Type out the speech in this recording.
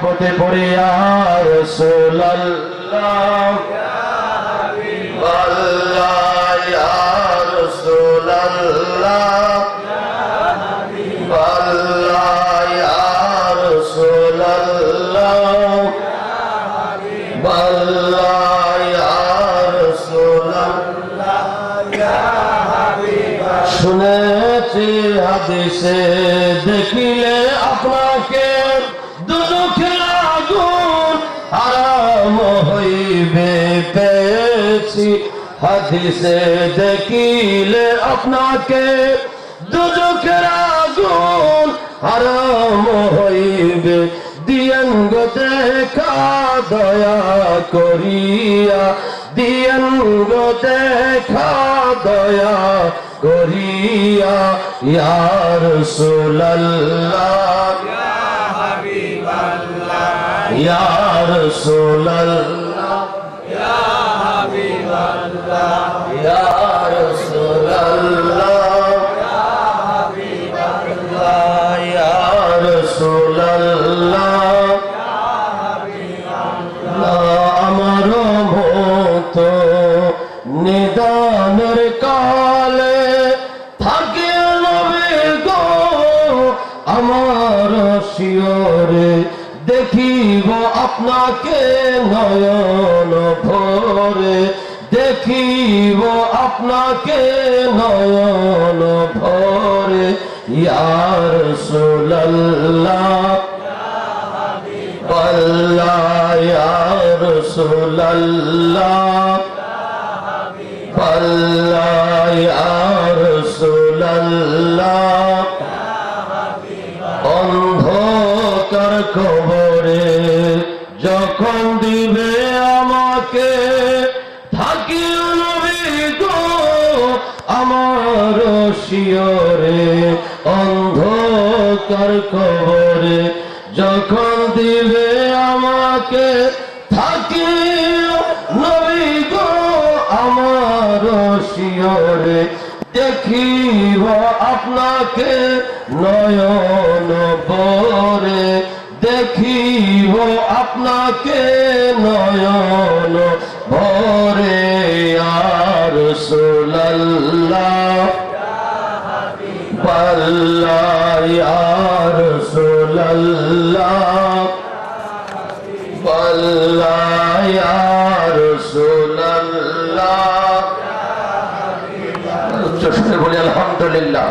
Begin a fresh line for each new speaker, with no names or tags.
মহব্বতে পড়ে ইয়া রাসূলুল্লাহ আল্লাহ ইয়া রাসূলুল্লাহ আল্লাহ ইয়া রাসূলুল্লাহ আল্লাহ ইয়া রাসূলুল্লাহ ইয়া হাবিবাল্লাহ। শুনেছি হাদিসে দেখিলে আপনাকে দুজখের আগুন হারাম হইবে পেয়েছি। হাদিসে দেখিলে আপনাকে দুজখের আগুন হারাম হইবে। দিয়েন গো দেখা দয়া করিয়া, দিয়েন গো দেখা দয়া করিয়া ইয়া রাসূলুল্লাহ ইয়া হাবিবাল্লাহ ইয়া রাসূলুল্লাহ ইয়া হাবিবাল্লাহ ইয়া রাসূলুল্লাহ ইয়া হাবিবাল্লাহ ইয়া রাসূলুল্লাহ ইয়া হাবিবাল্লাহ। আমার মতো নিদানের কালে থাকে নবী গো আমার শিয়রে, দেখিব আপনাকে নয়ন ভরে, দেখিব আপনাকে নয়ন ভরে ইয়া রাসূলুল্লাহ আল্লাহ ইয়া রাসূলুল্লাহ আল্লাহ ইয়া রাসূলুল্লাহ। অন্ধকার কবরে যখন দিবে আমাকে থাকিও নবী গো আমার শিয়রে। অন্ধকার কবরে যখন দিবে আমাকে থাকিও নবী গো আমার শিয়রে, দেখিব আপনাকে নয়ন ভরে, দেখিব আপনাকে নয়ন ভরে ইয়া রাসূলুল্লাহ আল্লাহ ইয়া রাসূলুল্লাহ আল্লাহ ইয়া রাসূলুল্লাহ। উচ্চ স্বরে বলি আলহামদুলিল্লাহ।